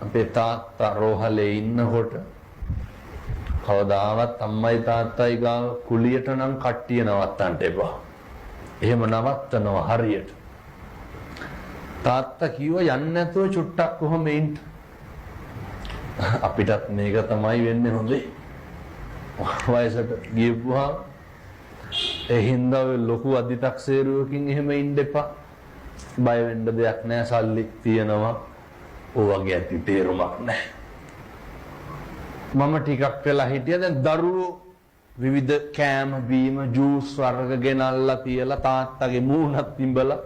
අපේ තාත්තා රෝහලේ ඉන්නකොට කවදාවත් අම්මයි තාත්තයි ගාව කුලියට නම් කට්ටිය නවත්තන්න එපා. එහෙම නවත්තනවා හරියට. තාත්තා කිව්වා යන්න නැතුව චුට්ටක් කොහොම ඉන්න. අපිටත් මේක තමයි වෙන්නේ හොඳේ. වයසට ගියපුවා ඒ හින්දා ලොකු අධිතක්සේරුවකින් එහෙම ඉන්න එපා. බය වෙන්න දෙයක් නැහැ, සල්ලි තියෙනවා. ඔයගේ ඇති තේරුමක් නැහැ. මම ටිකක් වෙලා හිටියා. දැන් දරුවෝ විවිධ කෑම බීම ජූස් වර්ග ගෙනල්ලා තියලා තාත්තගේ මූණත් තිඹලා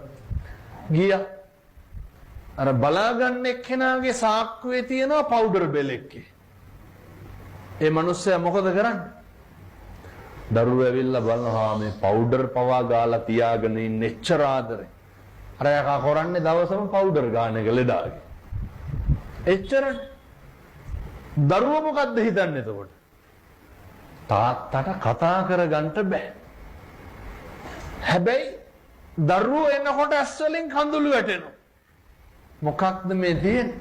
ගියා. අර බලාගන්න එක්කෙනාගේ සාක්කුවේ තියෙනවා පවුඩර් බෙලෙක්කේ. ඒ මිනිස්සයා මොකද කරන්නේ? දරුවෝ ඇවිල්ලා බලනවා මේ පවුඩර් පවා ගාලා තියාගෙන ඉන්න එච්චර ආදරේ. අර යකා කරන්නේ දවසම පවුඩර් ගාන එක ලෙඩාගේ. එච්චර දරුවෝ මොකද්ද හිතන්නේ එතකොට? තාත්තට කතා කරගන්න බෑ. හැබැයි දරුවෝ එනකොට ඇස් වලින් කඳුළු වැටෙනවා. මොකක්ද මේ තියෙන්නේ?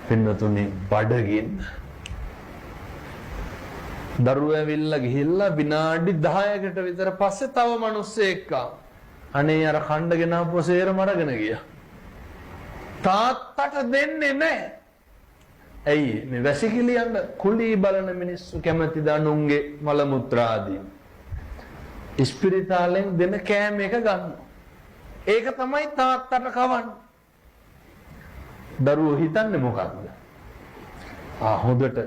පින්නතුනි බඩගින්න. දරුවෝ ඇවිල්ලා ගිහිල්ලා විනාඩි 10කට විතර පස්සේ තව මිනිස්සෙක් ආවා. අනේ අර කණ්ඩගෙන ආපුව සේරම අරගෙන ගියා. තාත්තට දෙන්නේ නැහැ. ඇයි මේ වැසිකිළියන්න කුලී බලන මිනිස්සු කැමති දනුන්ගේ මල මුත්‍රා ආදී. ඉස්පිරිතාලෙන් දෙන කෑම එක ගන්නවා. ඒක තමයි තාත්තට කවන්නේ. දරුවෝ හිතන්නේ මොකක්ද? හොඳට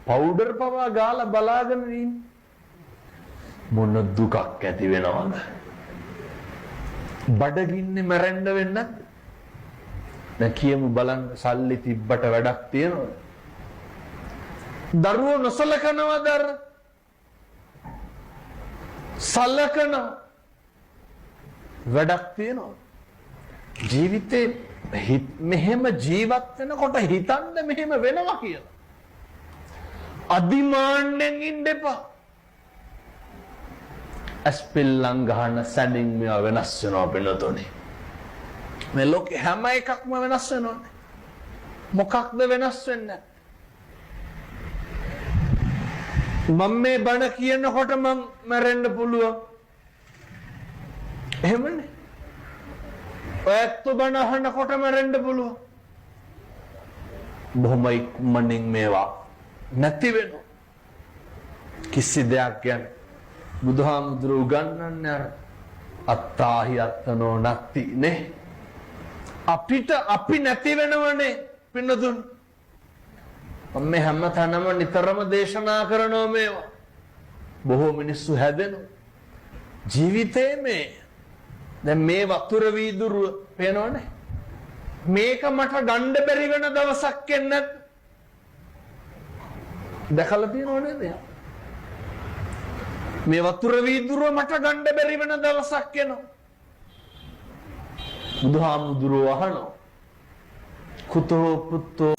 පවුඩර් පවා ගාලා බලාගෙන ඉන්නේ. මොන දුකක් ඇති වෙනවද? බඩගින්නේ මැරෙන්න වෙන්නත්. දැන් කියමු බලන්න සල්ලි තිබ්බට වැඩක් තියනවද? දරුවෝ නොසලකනවද? සලකන වැඩක් තියනවද? ජීවිතේ මෙහෙම ජීවත් වෙනකොට හිතන්න මෙහෙම වෙනවා කියලා. අදිමාන්නෙන් ඉන්න එපා. ඇස්පිල්ලම් ගහන සැනින් මේවා වෙනස් වෙනවා පින්නතෝනේ. මේ ලෝකේ හැම එකක්ම වෙනස් වෙනවානේ. මොකක්ද වෙනස් වෙන්නේ? මම මේ බණ කියනකොට මම මැරෙන්න පුළුවන්. එහෙමනේ. ඔයත් බණ අහනකොට මැරෙන්න පුළුවන්. බොහොම ඉක්මනින් මේවා නැති වෙනවා. කිසි දෙයක් ගැන බුදුහාමුදුරුවෝ උගන්වන්නේ අර අත්තාහි අත්තනෝ නැති නේ. අපිට අපි නැති වෙනවනේ පින්නතුන්. මේ හැම තැනම නිතරම දේශනා කරනවා මේවා. බොහෝ මිනිස්සු හැදෙනවා. ජීවිතේ මේ දැන් මේ වතුර වීදුරුව පේනවනේ. මේක මට ගන්න බැරි වෙන දවසක් එන්නේ. දැකලා තියෙනව නේද? මේ වතුර වීදුරුව මට ගන්න බැරි වෙන දවසක් එනවා. බුදුහාමුදුරුවෝ අහනවා කුතෝ පුත්තෝ